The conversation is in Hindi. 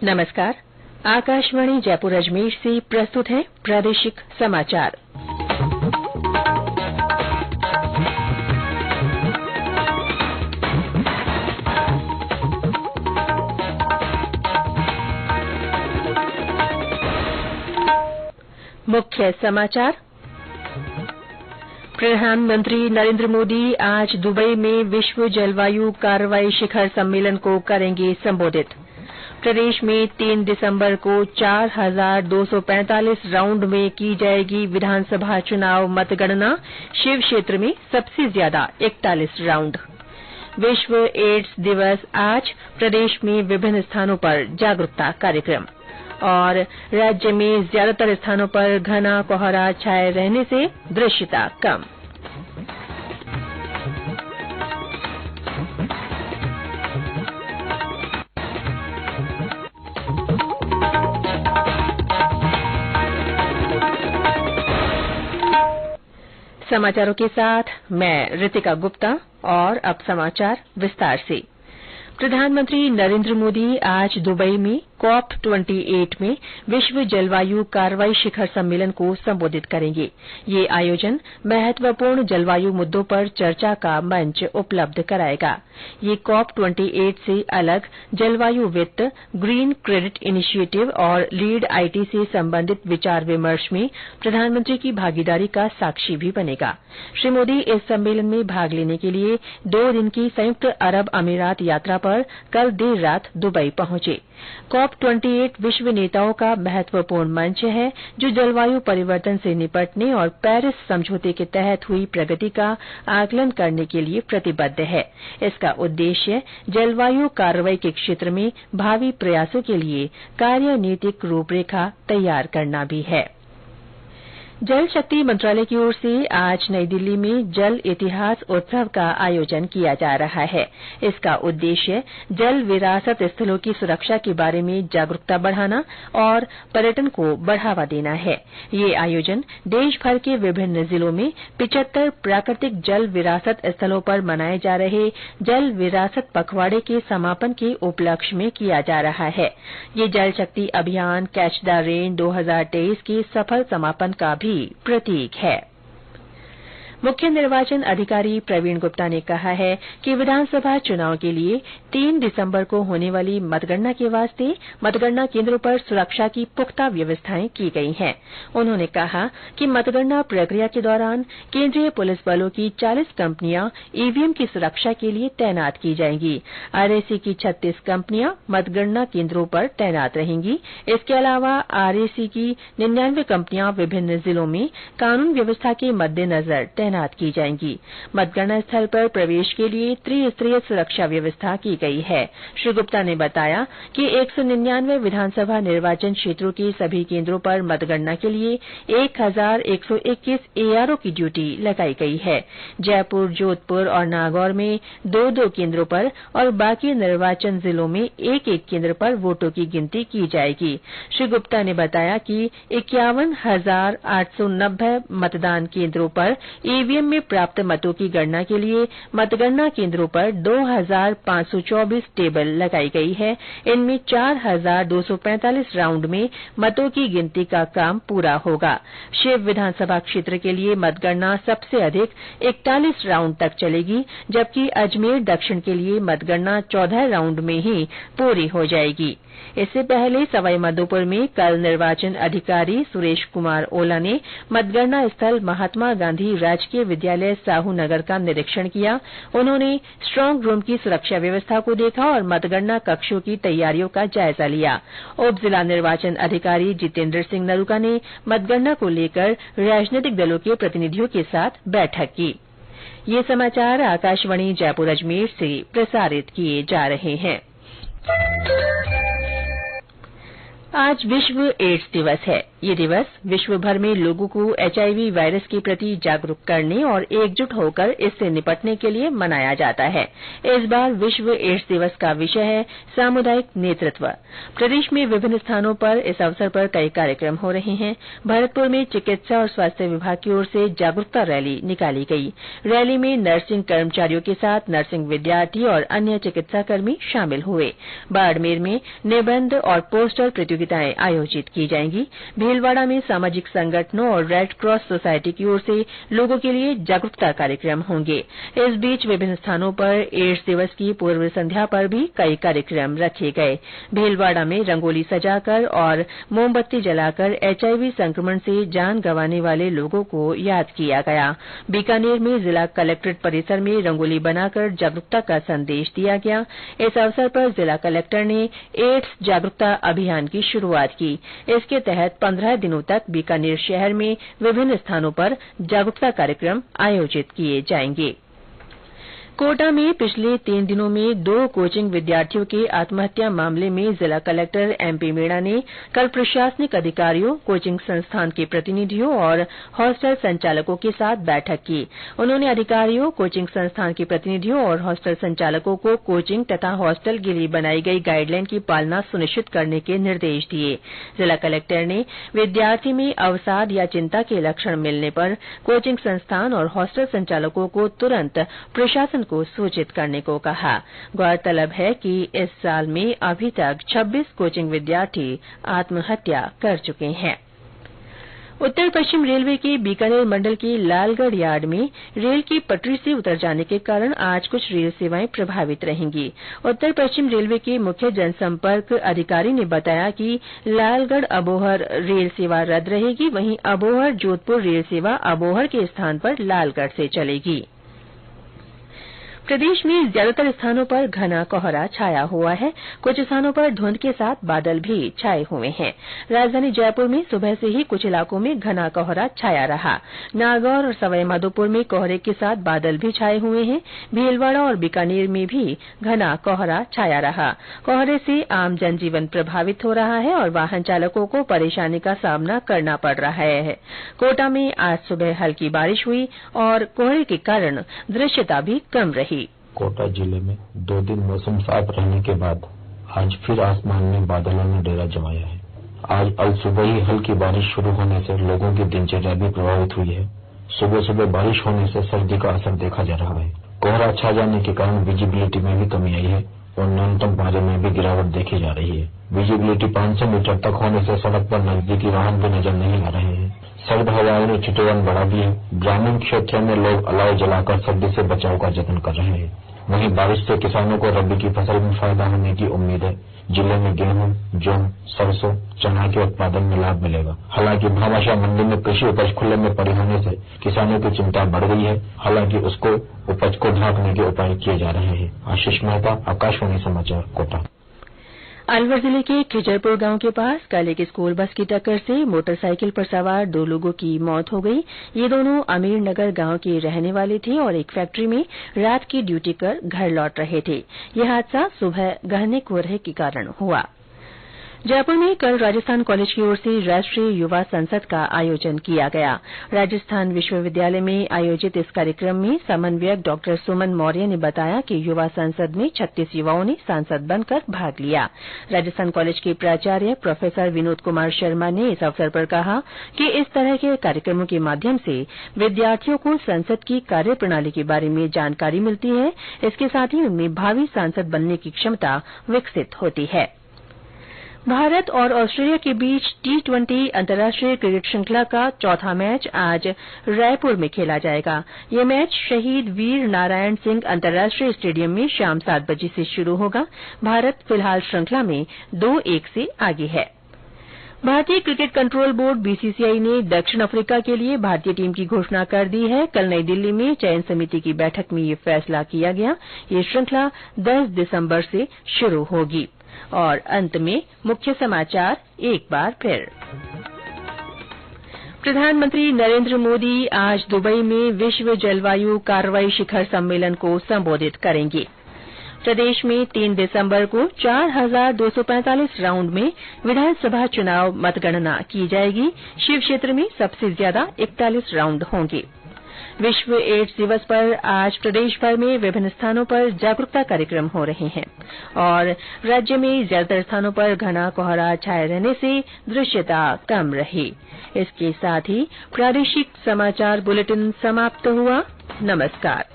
नमस्कार। आकाशवाणी जयपुर अजमेर से प्रस्तुत है प्रादेशिक समाचार। मुख्य समाचार। प्रधानमंत्री नरेंद्र मोदी आज दुबई में विश्व जलवायु कार्रवाई शिखर सम्मेलन को करेंगे संबोधित। प्रदेश में 3 दिसंबर को 4,245 राउंड में की जाएगी विधानसभा चुनाव मतगणना। शिव क्षेत्र में सबसे ज्यादा 41 राउंड। विश्व एड्स दिवस आज, प्रदेश में विभिन्न स्थानों पर जागरूकता कार्यक्रम। और राज्य में ज्यादातर स्थानों पर घना कोहरा छाये रहने से दृश्यता कम। समाचारों के साथ मैं रितिका गुप्ता। और अब समाचार विस्तार से। प्रधानमंत्री नरेंद्र मोदी आज दुबई में COP28 में विश्व जलवायु कार्रवाई शिखर सम्मेलन को संबोधित करेंगे। ये आयोजन महत्वपूर्ण जलवायु मुद्दों पर चर्चा का मंच उपलब्ध कराएगा। ये COP28 से अलग जलवायु वित्त, ग्रीन क्रेडिट इनिशिएटिव और लीड IT से संबंधित विचार विमर्श में प्रधानमंत्री की भागीदारी का साक्षी भी बनेगा। श्री मोदी इस सम्मेलन में भाग लेने के लिए 2 दिन की संयुक्त अरब अमीरात यात्रा पर कल देर रात दुबई पहुंचे। COP28 विश्व नेताओं का महत्वपूर्ण मंच है जो जलवायु परिवर्तन से निपटने और पेरिस समझौते के तहत हुई प्रगति का आकलन करने के लिए प्रतिबद्ध है। इसका उद्देश्य जलवायु कार्रवाई के क्षेत्र में भावी प्रयासों के लिए कार्यनीतिक रूपरेखा तैयार करना भी है। जल शक्ति मंत्रालय की ओर से आज नई दिल्ली में जल इतिहास उत्सव का आयोजन किया जा रहा है। इसका उद्देश्य जल विरासत स्थलों की सुरक्षा के बारे में जागरूकता बढ़ाना और पर्यटन को बढ़ावा देना है। ये आयोजन देश भर के विभिन्न जिलों में 75 प्राकृतिक जल विरासत स्थलों पर मनाए जा रहे जल विरासत पखवाड़े के समापन के उपलक्ष्य में किया जा रहा है। ये जल शक्ति अभियान कैच द रेन 2023 के सफल समापन का भी प्रतीक है। मुख्य निर्वाचन अधिकारी प्रवीण गुप्ता ने कहा है कि विधानसभा चुनाव के लिए 3 दिसंबर को होने वाली मतगणना के वास्ते मतगणना केंद्रों पर सुरक्षा की पुख्ता व्यवस्थाएं की गई हैं। उन्होंने कहा कि मतगणना प्रक्रिया के दौरान केंद्रीय पुलिस बलों की 40 कंपनियां ईवीएम की सुरक्षा के लिए तैनात की जाएंगी। RAC की 36 कंपनियां मतगणना केंद्रों पर तैनात रहेंगी। इसके अलावा RAC की 99 कंपनियां विभिन्न जिलों में कानून व्यवस्था के मद्देनजर तैनात की जाएंगी। मतगणना स्थल पर प्रवेश के लिए त्रिस्तरीय सुरक्षा व्यवस्था की गई है। श्री गुप्ता ने बताया कि 199 विधानसभा निर्वाचन क्षेत्रों के सभी केंद्रों पर मतगणना के लिए 1121 ARO की ड्यूटी लगाई गई है। जयपुर, जोधपुर और नागौर में 2-2 केंद्रों पर और बाकी निर्वाचन जिलों में 1-1 केंद्र पर वोटों की गिनती की जाएगी। श्री गुप्ता ने बताया कि 51,890 मतदान केंद्रों पर ईवीएम में प्राप्त मतों की गणना के लिए मतगणना केंद्रों पर 2,524 टेबल लगाई गई है। इनमें 4,245 राउंड में मतों की गिनती का काम पूरा होगा। शिव विधानसभा क्षेत्र के लिए मतगणना सबसे अधिक 41 राउंड तक चलेगी, जबकि अजमेर दक्षिण के लिए मतगणना 14 राउंड में ही पूरी हो जाएगी। इससे पहले सवाईमाधोपुर में कल निर्वाचन अधिकारी सुरेश कुमार ओला ने मतगणना स्थल महात्मा गांधी राजकीय विद्यालय साहू नगर का निरीक्षण किया। उन्होंने स्ट्रांग रूम की सुरक्षा व्यवस्था को देखा और मतगणना कक्षों की तैयारियों का जायजा लिया। उप जिला निर्वाचन अधिकारी जितेंद्र सिंह नरूका ने मतगणना को लेकर राजनीतिक दलों के प्रतिनिधियों के साथ बैठक की। ये समाचार आकाशवाणी जयपुर अजमेर से प्रसारित किए जा रहे हैं। आज विश्व एड्स दिवस है। ये दिवस विश्व भर में लोगों को एचआईवी वायरस के प्रति जागरूक करने और एकजुट होकर इससे निपटने के लिए मनाया जाता है। इस बार विश्व एड्स दिवस का विषय है सामुदायिक नेतृत्व। प्रदेश में विभिन्न स्थानों पर इस अवसर पर कई कार्यक्रम हो रहे हैं। भरतपुर में चिकित्सा और स्वास्थ्य विभाग की ओर से जागरूकता रैली निकाली गई। रैली में नर्सिंग कर्मचारियों के साथ नर्सिंग विद्यार्थी और अन्य चिकित्साकर्मी शामिल हुए। बाड़मेर में निबंध और पोस्टर प्रतियोगिताएं आयोजित की जाएंगी। भीलवाड़ा में सामाजिक संगठनों और रेड क्रॉस सोसाइटी की ओर से लोगों के लिए जागरूकता कार्यक्रम होंगे। इस बीच विभिन्न स्थानों पर एड्स दिवस की पूर्व संध्या पर भी कई कार्यक्रम रखे गए। भीलवाड़ा में रंगोली सजाकर और मोमबत्ती जलाकर एचआईवी संक्रमण से जान गंवाने वाले लोगों को याद किया गया। बीकानेर में जिला कलेक्ट्रेट परिसर में रंगोली बनाकर जागरूकता का संदेश दिया गया। इस अवसर पर जिला कलेक्टर ने एड्स जागरूकता अभियान की शुरूआत की। इसके तहत 15 दिनों तक बीकानेर शहर में विभिन्न स्थानों पर जागरूकता कार्यक्रम आयोजित किए जाएंगे। कोटा में पिछले 3 दिनों में 2 कोचिंग विद्यार्थियों के आत्महत्या मामले में जिला कलेक्टर एमपी मीणा ने कल प्रशासनिक अधिकारियों, कोचिंग संस्थान के प्रतिनिधियों और हॉस्टल संचालकों के साथ बैठक की। उन्होंने अधिकारियों, कोचिंग संस्थान के प्रतिनिधियों और हॉस्टल संचालकों को कोचिंग तथा हॉस्टल के लिए बनाई गई गाइडलाइन की पालना सुनिश्चित करने के निर्देश दिए। जिला कलेक्टर ने विद्यार्थी में अवसाद या चिंता के लक्षण मिलने पर कोचिंग संस्थान और हॉस्टल संचालकों को तुरंत प्रशासन को सूचित करने को कहा। गौरतलब है कि इस साल में अभी तक 26 कोचिंग विद्यार्थी आत्महत्या कर चुके हैं। उत्तर पश्चिम रेलवे के बीकानेर मंडल के लालगढ़ यार्ड में रेल की पटरी से उतर जाने के कारण आज कुछ रेल सेवाएं प्रभावित रहेंगी। उत्तर पश्चिम रेलवे के मुख्य जनसंपर्क अधिकारी ने बताया कि लालगढ़ अबोहर रेल सेवा रद्द रहेगी। वहीं अबोहर जोधपुर रेल सेवा अबोहर के स्थान पर लालगढ़ से चलेगी। प्रदेश में ज्यादातर स्थानों पर घना कोहरा छाया हुआ है। कुछ स्थानों पर धुंध के साथ बादल भी छाए हुए हैं। राजधानी जयपुर में सुबह से ही कुछ इलाकों में घना कोहरा छाया रहा। नागौर और सवाईमाधोपुर में कोहरे के साथ बादल भी छाए हुए हैं। भीलवाड़ा और बीकानेर में भी घना कोहरा छाया रहा। कोहरे से आम जनजीवन प्रभावित हो रहा है और वाहन चालकों को परेशानी का सामना करना पड़ रहा है। कोटा में आज सुबह हल्की बारिश हुई और कोहरे के कारण दृश्यता भी कम रही। कोटा जिले में 2 दिन मौसम साफ रहने के बाद आज फिर आसमान में बादलों ने डेरा जमाया है। आज सुबह ही हल्की बारिश शुरू होने से लोगों की दिनचर्या भी प्रभावित हुई है। सुबह सुबह बारिश होने से सर्दी का असर देखा जा रहा है। कोहरा छा जाने के कारण विजिबिलिटी में भी कमी आई है और न्यूनतम पारे में भी गिरावट देखी जा रही है। विजिबिलिटी 500 मीटर तक होने से सड़क पर नजदीकी वाहन भी नजर नहीं आ रहे हैं। सर्द हवाओं ने चितवन बढ़ा दी है। ग्रामीण क्षेत्रों में लोग अलाव जलाकर सर्दी से बचाव का जतन कर रहे हैं। वहीं बारिश से किसानों को रबी की फसल में फायदा होने की उम्मीद है। जिले में गेहूं, जौ, सरसों, चना के उत्पादन में लाभ मिलेगा। हालांकि भामाशाह मंडी में कृषि उपज खुले में पड़ी होने से किसानों की चिंता बढ़ गई है। हालांकि उसको उपज को ढांकने के उपाय किए जा रहे हैं। आशीष मेहता, आकाशवाणी समाचार, कोटा। अलवर जिले के खिजरपुर गांव के पास कल एक स्कूल बस की टक्कर से मोटरसाइकिल पर सवार 2 लोगों की मौत हो गई। ये दोनों अमीरनगर गांव के रहने वाले थे और एक फैक्ट्री में रात की ड्यूटी कर घर लौट रहे थे। यह हादसा सुबह घने कोहरे के कारण हुआ। जयपुर में कल राजस्थान कॉलेज की ओर से राष्ट्रीय युवा संसद का आयोजन किया गया। राजस्थान विश्वविद्यालय में आयोजित इस कार्यक्रम में समन्वयक डॉ सुमन मौर्य ने बताया कि युवा संसद में 36 युवाओं ने सांसद बनकर भाग लिया। राजस्थान कॉलेज के प्राचार्य प्रोफेसर विनोद कुमार शर्मा ने इस अवसर पर कहा कि इस तरह के कार्यक्रमों के माध्यम से विद्यार्थियों को संसद की कार्यप्रणाली के बारे में जानकारी मिलती है। इसके साथ ही उनमें भावी सांसद बनने की क्षमता विकसित होती है। भारत और ऑस्ट्रेलिया के बीच T20 अंतर्राष्ट्रीय क्रिकेट श्रृंखला का चौथा मैच आज रायपुर में खेला जाएगा। यह मैच शहीद वीर नारायण सिंह अंतर्राष्ट्रीय स्टेडियम में शाम 7 बजे से शुरू होगा। भारत फिलहाल श्रृंखला में 2-1 से आगे है। भारतीय क्रिकेट कंट्रोल बोर्ड बीसीसीआई ने दक्षिण अफ्रीका के लिए भारतीय टीम की घोषणा कर दी है। कल नई दिल्ली में चयन समिति की बैठक में यह फैसला किया गया। यह श्रृंखला 10 दिसंबर से शुरू होगी। और अंत में मुख्य समाचार एक बार फिर। प्रधानमंत्री नरेंद्र मोदी आज दुबई में विश्व जलवायु कार्रवाई शिखर सम्मेलन को संबोधित करेंगे। प्रदेश में 3 दिसंबर को 4,245 राउंड में विधानसभा चुनाव मतगणना की जाएगी। शिव क्षेत्र में सबसे ज्यादा 41 राउंड होंगे। विश्व एड्स दिवस पर आज प्रदेश भर में विभिन्न स्थानों पर जागरूकता कार्यक्रम हो रहे हैं और राज्य में ज्यादातर स्थानों पर घना कोहरा छाये रहने से दृश्यता कम रही। इसके साथ ही प्रादेशिक समाचार बुलेटिन समाप्त हुआ। नमस्कार।